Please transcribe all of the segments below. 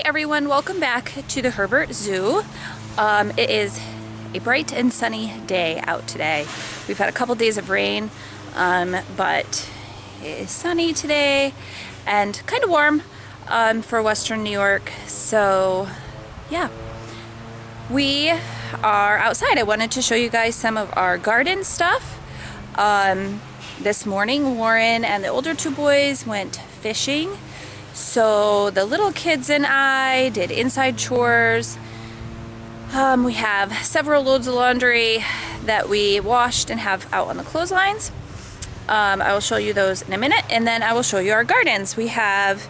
everyone, welcome back to the Herbert Zoo. It is a bright and sunny day out today. We've had a couple days of rain, but it is sunny today and kind of warm for Western New York. So yeah, we are outside. I wanted to show you guys some of our garden stuff. This morning, Warren and the older two boys went fishing. So the little kids and I did inside chores. We have several loads of laundry that we washed and have out on the clotheslines. I will show you those in a minute, and then I will show you our gardens. We have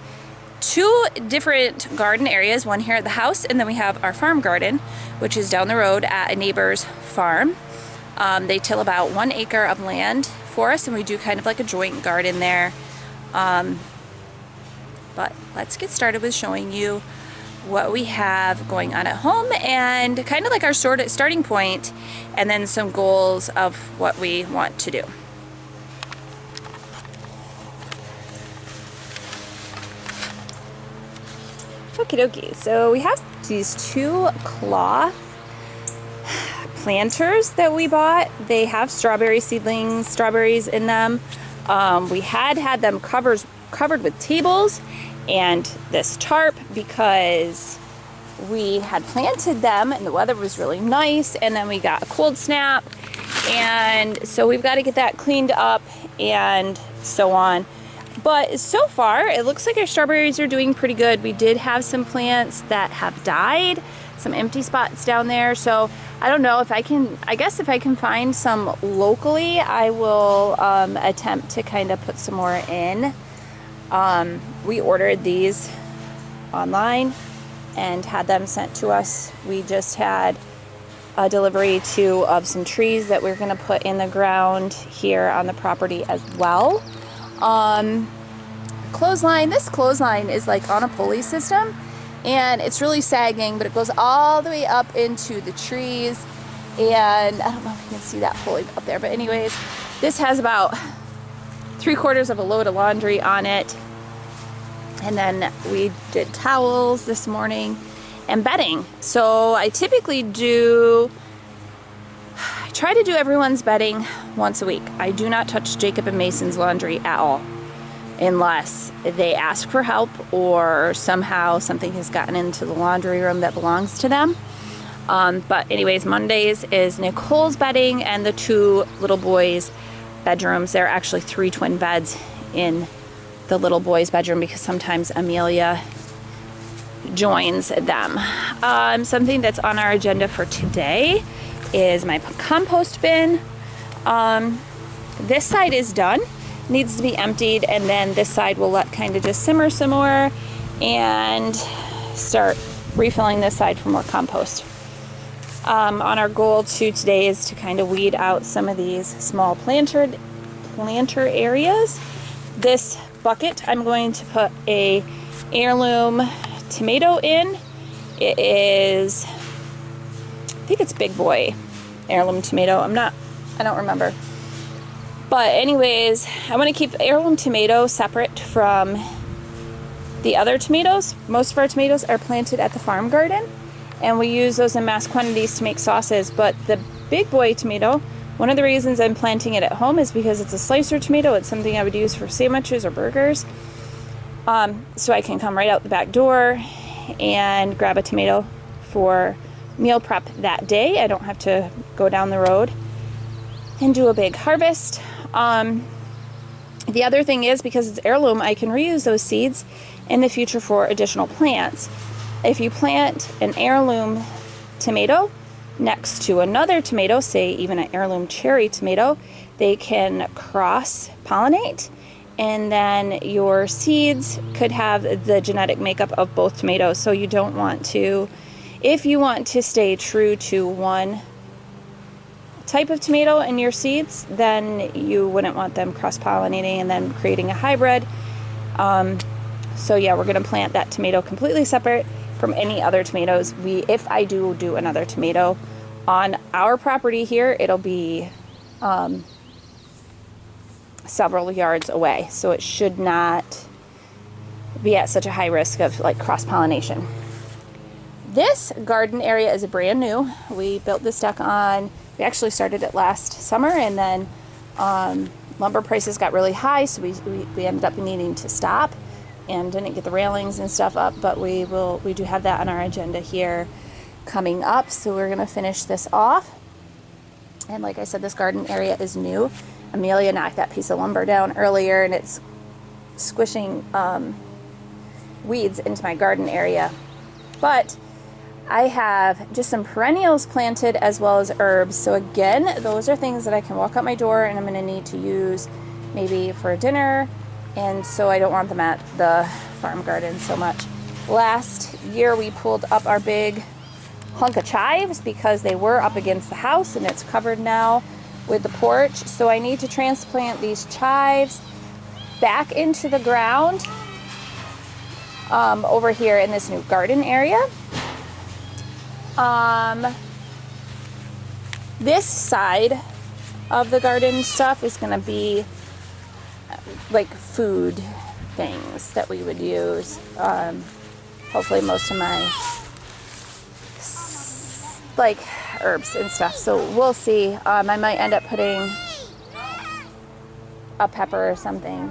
two different garden areas, one here at the house, and then we have our farm garden, which is down the road at a neighbor's farm. They till about 1 acre of land for us, and we do kind of like a joint garden there. But let's get started with showing you what we have going on at home and kind of like our starting point, and then some goals of what we want to do. Okie dokie, so we have these two cloth planters that we bought. They have strawberry seedlings, strawberries in them. We had them covered with tables and this tarp because we had planted them and the weather was really nice, and then we got a cold snap, and so we've got to get that cleaned up and so on. But so far it looks like our strawberries are doing pretty good. We did have some plants that have died, some empty spots down there, so I don't know if I guess if I can find some locally, I will attempt to kind of put some more in. We ordered these online and had them sent to us. We just had a delivery of some trees that we're going to put in the ground here on the property as well. Clothesline, this clothesline is like on a pulley system, and it's really sagging, but it goes all the way up into the trees, and I don't know if you can see that pulley up there, but anyways, this has about 3/4 of a load of laundry on it. And then we did towels this morning and bedding. So I typically try to do everyone's bedding once a week. I do not touch Jacob and Mason's laundry at all unless they ask for help or somehow something has gotten into the laundry room that belongs to them. But anyways, Mondays is Nicole's bedding and the two little boys' bedrooms. There are actually 3 twin beds in the little boy's bedroom because sometimes Amelia joins them. Something that's on our agenda for today is my compost bin. This side is done, needs to be emptied, and then this side will let kind of just simmer some more and start refilling this side for more compost. On our goal today is to kind of weed out some of these small planter areas. This bucket, I'm going to put a heirloom tomato in. It is, I think it's big boy heirloom tomato. I don't remember. But anyways, I want to keep heirloom tomato separate from the other tomatoes. Most of our tomatoes are planted at the farm garden, and we use those in mass quantities to make sauces. But the big boy tomato, one of the reasons I'm planting it at home is because it's a slicer tomato. It's something I would use for sandwiches or burgers. So I can come right out the back door and grab a tomato for meal prep that day. I don't have to go down the road and do a big harvest. The other thing is, because it's heirloom, I can reuse those seeds in the future for additional plants. If you plant an heirloom tomato next to another tomato, say even an heirloom cherry tomato, they can cross-pollinate, and then your seeds could have the genetic makeup of both tomatoes. So you don't want to, if you want to stay true to one type of tomato in your seeds, then you wouldn't want them cross-pollinating and then creating a hybrid. So yeah, we're going to plant that tomato completely separate from any other tomatoes. If I do another tomato on our property here, it'll be several yards away, so it should not be at such a high risk of like cross-pollination. This garden area is brand new. We built this deck we actually started it last summer, and then lumber prices got really high, so we ended up needing to stop and didn't get the railings and stuff up, but we do have that on our agenda here coming up, so we're going to finish this off. And like I said, this garden area is new. Amelia knocked that piece of lumber down earlier, and it's squishing weeds into my garden area. But I have just some perennials planted as well as herbs. So again, those are things that I can walk out my door and I'm going to need to use maybe for dinner, and so I don't want them at the farm garden so much. Last year we pulled up our big hunk of chives because they were up against the house, and it's covered now with the porch. So I need to transplant these chives back into the ground over here in this new garden area. This side of the garden stuff is going to be like food things that we would use. Hopefully most of my like herbs and stuff. So we'll see. I might end up putting a pepper or something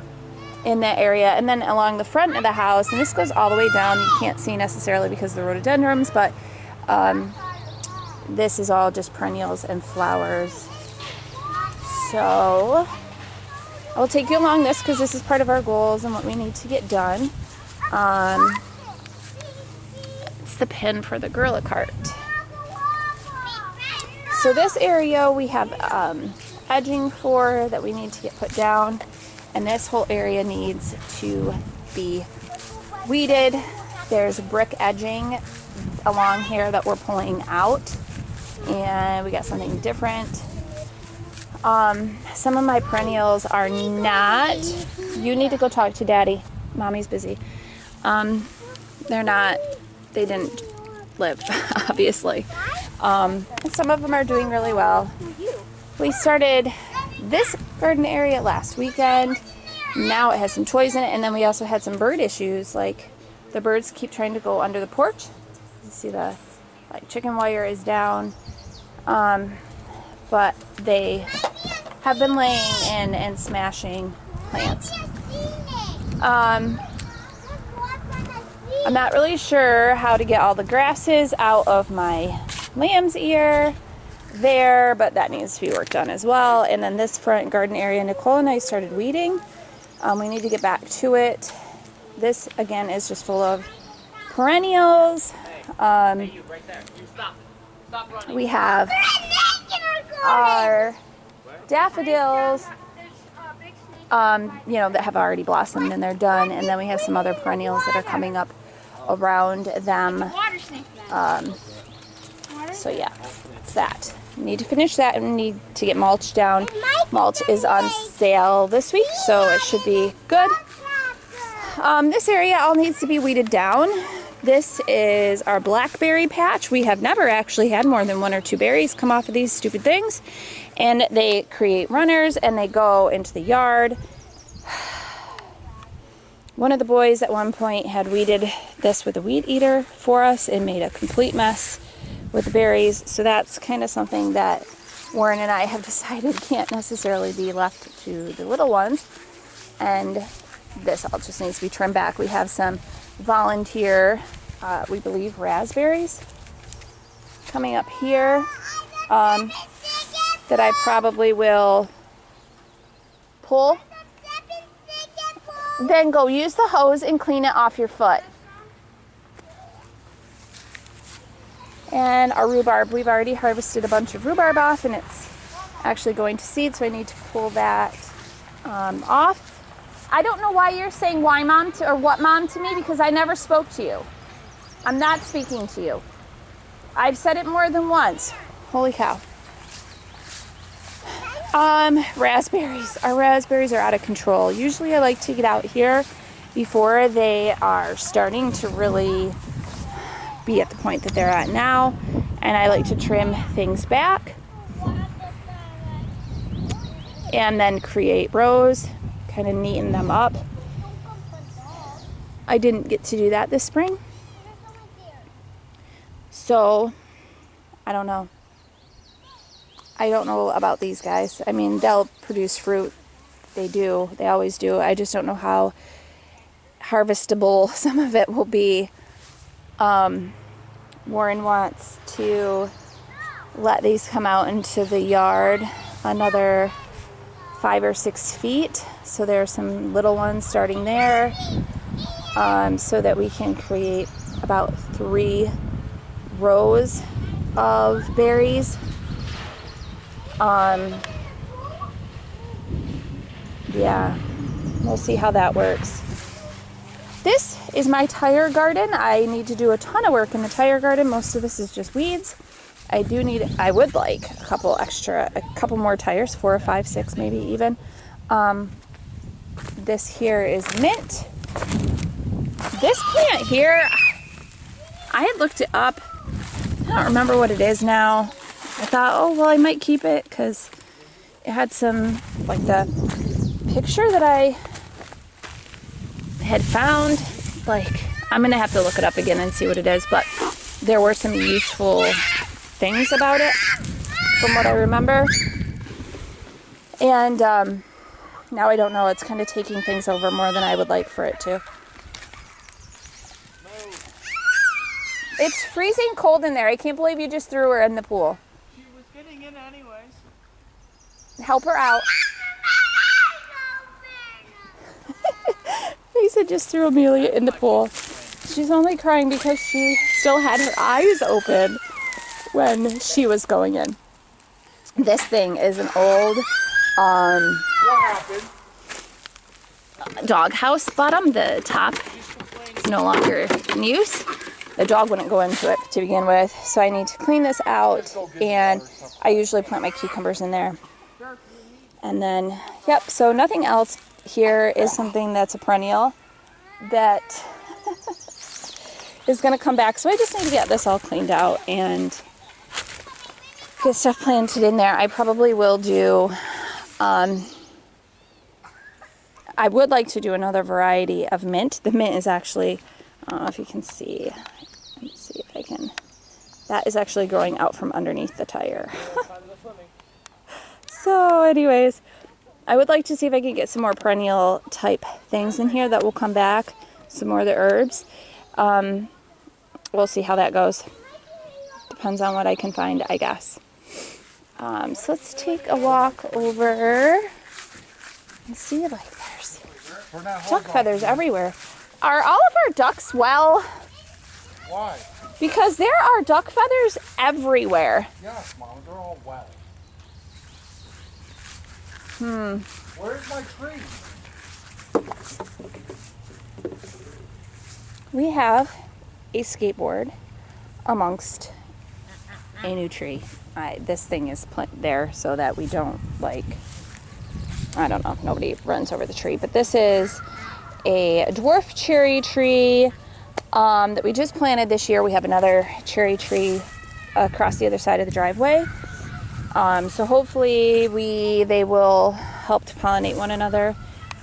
in that area. And then along the front of the house, and this goes all the way down, you can't see necessarily because of the rhododendrons, but this is all just perennials and flowers. So I'll take you along this because this is part of our goals and what we need to get done. It's the pin for the gorilla cart. So this area we have edging for that we need to get put down, and this whole area needs to be weeded. There's brick edging along here that we're pulling out, and we got something different. Some of my perennials are not, you need to go talk to Daddy, Mommy's busy. They didn't live, obviously. And some of them are doing really well. We started this garden area last weekend. Now it has some toys in it, and then we also had some bird issues, like the birds keep trying to go under the porch. You see the chicken wire is down, but they have been laying in and smashing plants. I'm not really sure how to get all the grasses out of my lamb's ear there, but that needs to be worked on as well. And then this front garden area, Nicole and I started weeding. We need to get back to it. This again is just full of perennials. We have our daffodils, that have already blossomed and they're done. And then we have some other perennials that are coming up around them. So yeah, it's that. Need to finish that and need to get mulch down. Mulch is on sale this week, so it should be good. This area all needs to be weeded down. This is our Blackberry Patch. We have never actually had more than 1 or 2 berries come off of these stupid things, and they create runners and they go into the yard. One of the boys at one point had weeded this with a weed eater for us and made a complete mess with the berries. So that's kind of something that Warren and I have decided can't necessarily be left to the little ones. And this all just needs to be trimmed back. We have some volunteer, we believe, raspberries coming up here that I probably will pull. Then go use the hose and clean it off your foot. And our rhubarb, we've already harvested a bunch of rhubarb off, and it's actually going to seed, so I need to pull that off. I don't know why you're saying why mom to, or what mom to me, because I never spoke to you. I'm not speaking to you. I've said it more than once. Holy cow. Raspberries. Our raspberries are out of control. Usually I like to get out here before they are starting to really be at the point that they're at now, and I like to trim things back and then create rows, kind of neaten them up. I didn't get to do that this spring, So I don't know. I don't know about these guys. I mean, they'll produce fruit. They do. They always do. I just don't know how harvestable some of it will be. Warren wants to let these come out into the yard another 5 or 6 feet. So there are some little ones starting there, so that we can create about 3 rows of berries. Yeah, we'll see how that works. This is my tire garden. I need to do a ton of work in the tire garden. Most of this is just weeds. I would like a couple more tires, 4 or 5, 6 maybe even. This here is mint. This plant here, I had looked it up. I don't remember what it is now. I thought, oh, well, I might keep it because it had some, like the picture that I had found, like, I'm gonna have to look it up again and see what it is, but there were some useful things about it from what I remember. And now I don't know. It's kind of taking things over more than I would like for it to. It's freezing cold in there. I can't believe you just threw her in the pool. She was getting in anyways. Help her out. Lisa just threw Amelia in the pool. She's only crying because she still had her eyes open when she was going in. This thing is an old dog house bottom. The top is no longer in use. The dog wouldn't go into it to begin with, so I need to clean this out, and I usually plant my cucumbers in there. And then, yep, so nothing else. Here is something that's a perennial that is going to come back, so I just need to get this all cleaned out and get stuff planted in there. I probably will do, I would like to do another variety of mint. The mint is actually, I don't know if you can see, let me see if I can, that is actually growing out from underneath the tire. So anyways, I would like to see if I can get some more perennial type things in here that will come back, some more of the herbs. We'll see how that goes. Depends on what I can find, I guess. So let's take a walk over and see, like, there's duck feathers everywhere. Are all of our ducks well? Why? Because there are duck feathers everywhere. Yes, Mom, they're all well. Where's my tree? We have a skateboard amongst a new tree. This thing is there so that we don't, like, I don't know, nobody runs over the tree. But this is a dwarf cherry tree that we just planted this year. We have another cherry tree across the other side of the driveway. So hopefully they will help to pollinate one another,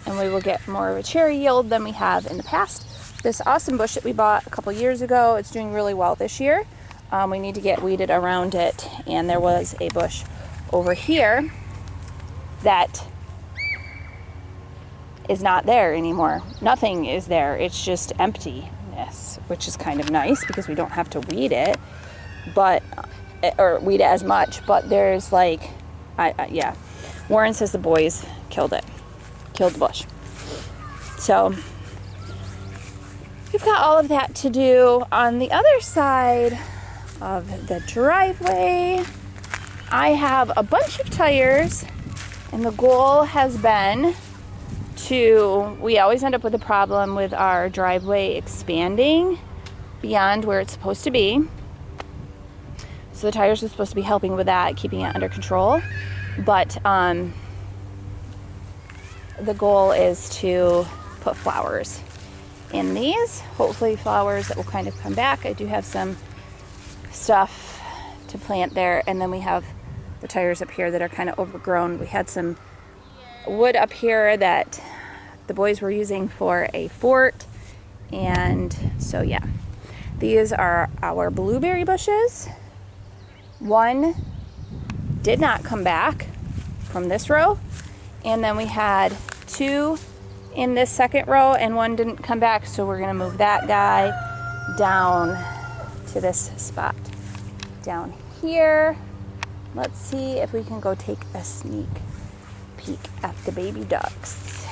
and we will get more of a cherry yield than we have in the past. This awesome bush that we bought a couple years ago, it's doing really well this year. We need to get weeded around it, and there was a bush over here that is not there anymore. Nothing is there. It's just emptiness, which is kind of nice because we don't have to weed it, or weed it as much. But there's like, yeah, Warren says the boys killed the bush. So we've got all of that to do. On the other side of the driveway, I have a bunch of tires, and the goal has been we always end up with a problem with our driveway expanding beyond where it's supposed to be. So the tires are supposed to be helping with that, keeping it under control. But the goal is to put flowers in these. Hopefully flowers that will kind of come back. I do have some stuff to plant there. And then we have the tires up here that are kind of overgrown. We had some wood up here that the boys were using for a fort. And so, yeah. These are our blueberry bushes. One did not come back from this row, and then we had 2 in this second row and 1 didn't come back, so we're gonna move that guy down to this spot down here. Let's see if we can go take a sneak peek at the baby ducks.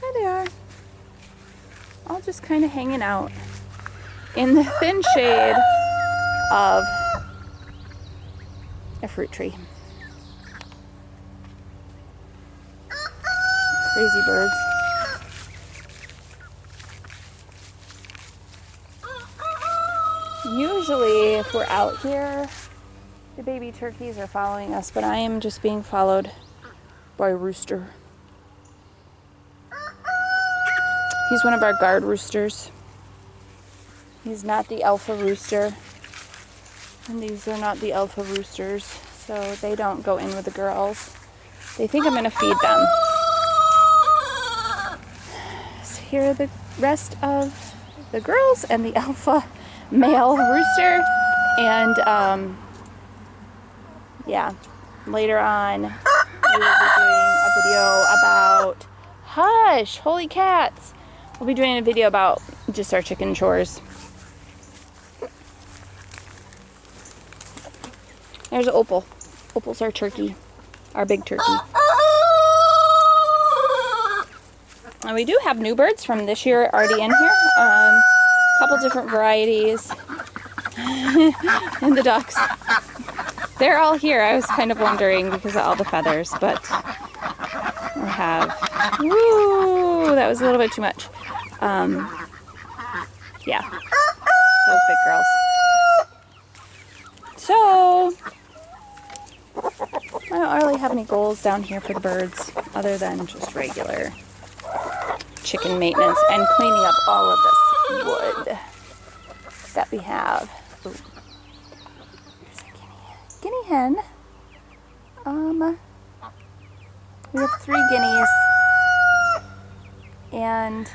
There they are. All just kind of hanging out in the thin shade of a fruit tree. Crazy birds. Usually if we're out here, the baby turkeys are following us, but I am just being followed by a rooster. He's one of our guard roosters. He's not the alpha rooster. And these are not the alpha roosters, so they don't go in with the girls. They think I'm gonna feed them. So here are the rest of the girls and the alpha male rooster. And yeah, later on we will be doing a video about, hush, holy cats. We'll be doing a video about just our chicken chores. There's Opal. Opal's our turkey, our big turkey. And we do have new birds from this year already in here. A couple different varieties. And the ducks. They're all here. I was kind of wondering because of all the feathers, but we have, woo, that was a little bit too much. Yeah, those big girls. So, I don't really have any goals down here for the birds other than just regular chicken maintenance and cleaning up all of this wood that we have. Ooh. There's a guinea hen. We have 3 guineas, and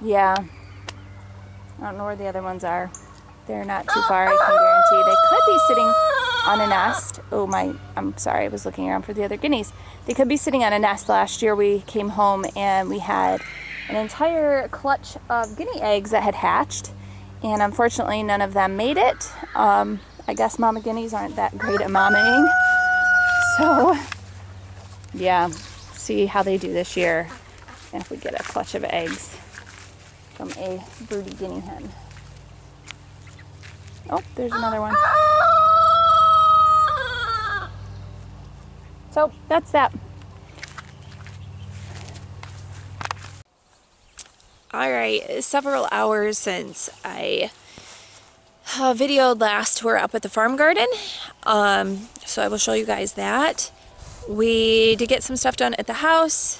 yeah, I don't know where the other ones are. They're not too far, I can guarantee. They could be sitting on a nest. Oh my, I'm sorry, I was looking around for the other guineas. They could be sitting on a nest. Last year we came home and we had an entire clutch of guinea eggs that had hatched, and unfortunately none of them made it. I guess mama guineas aren't that great at momming. So yeah, see how they do this year and if we get a clutch of eggs from a broody guinea hen. Oh, there's another one. So that's that. All right, several hours since I videoed last. We're up at the farm garden. So I will show you guys that. We did get some stuff done at the house.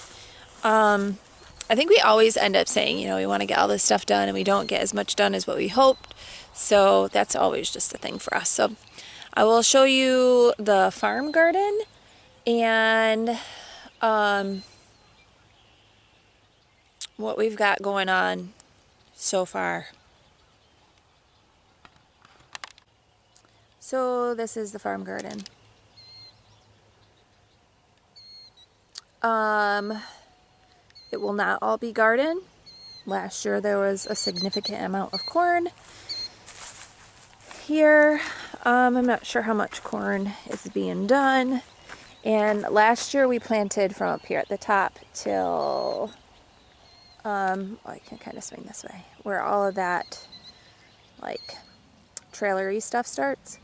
I think we always end up saying, you know, we want to get all this stuff done and we don't get as much done as what we hoped. So that's always just a thing for us. So I will show you the farm garden and what we've got going on so far. So this is the farm garden. It will not all be garden. Last year there was a significant amount of corn here. I'm not sure how much corn is being done. And last year we planted from up here at the top till, I can kind of swing this way, where all of that like trailery stuff starts.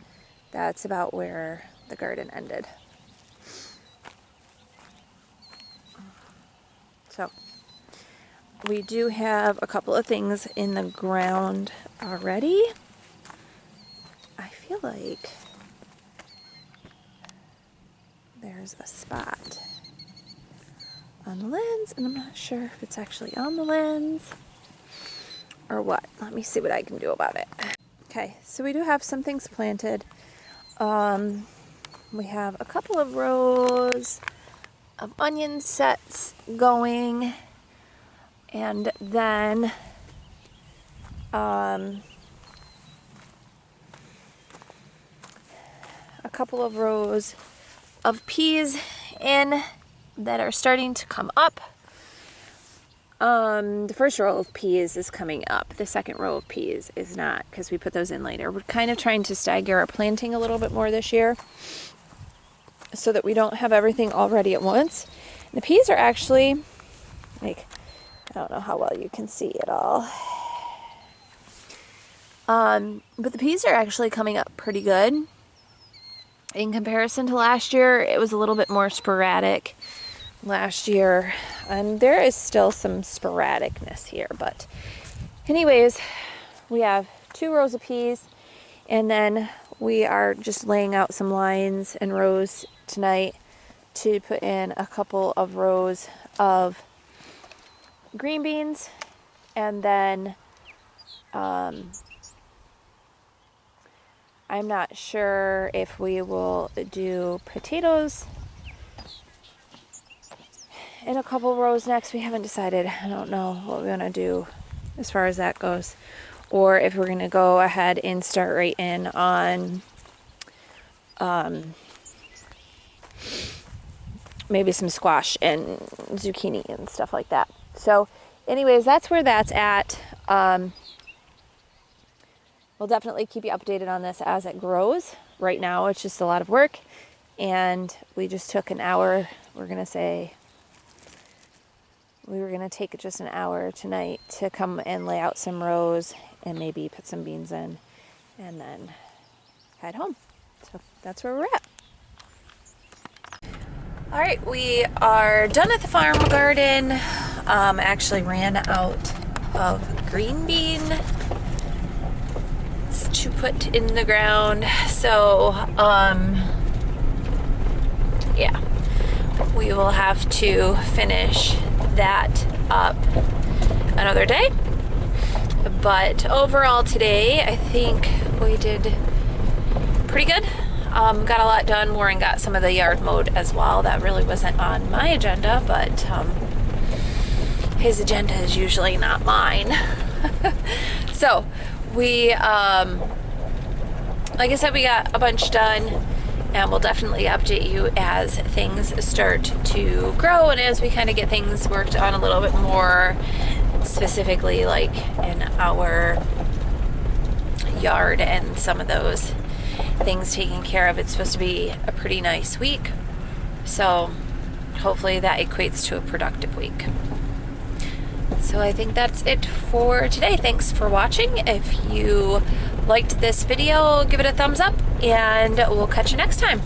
That's about where the garden ended. So we do have a couple of things in the ground already. I feel like there's a spot on the lens, and I'm not sure if it's actually on the lens or what? Let me see what I can do about it. Okay, so we do have some things planted. We have a couple of rows of onion sets going, and then a couple of rows of peas in that are starting to come up. The first row of peas is coming up. The second row of peas is not, because we put those in later. We're kind of trying to stagger our planting a little bit more this year so that we don't have everything all ready at once. And the peas are actually, like, I don't know how well you can see it all. But the peas are actually coming up pretty good. In comparison to last year, it was a little bit more sporadic last year. There is still some sporadicness here, but anyways, we have 2 rows of peas, and then we are just laying out some lines and rows tonight to put in a couple of rows of green beans, and then I'm not sure if we will do potatoes in a couple rows next. We haven't decided. I don't know what we want to do as far as that goes, or if we're going to go ahead and start right in on maybe some squash and zucchini and stuff like that. So anyways, that's where that's at. We'll definitely keep you updated on this as it grows. Right now it's just a lot of work, and we just took an hour. We're going to say we were going to take just an hour tonight to come and lay out some rows and maybe put some beans in and then head home. So that's where we're at. All right, we are done at the farm garden. Actually ran out of green bean to put in the ground. So, yeah, we will have to finish that up another day. But overall today, I think we did pretty good. Got a lot done. Warren got some of the yard mowed as well. That really wasn't on my agenda, but his agenda is usually not mine. So we, like I said, we got a bunch done, and we'll definitely update you as things start to grow and as we kind of get things worked on a little bit more specifically, like in our yard and some of those things taken care of. It's supposed to be a pretty nice week, so hopefully that equates to a productive week. So I think that's it for today. Thanks for watching. If you liked this video, give it a thumbs up, and we'll catch you next time.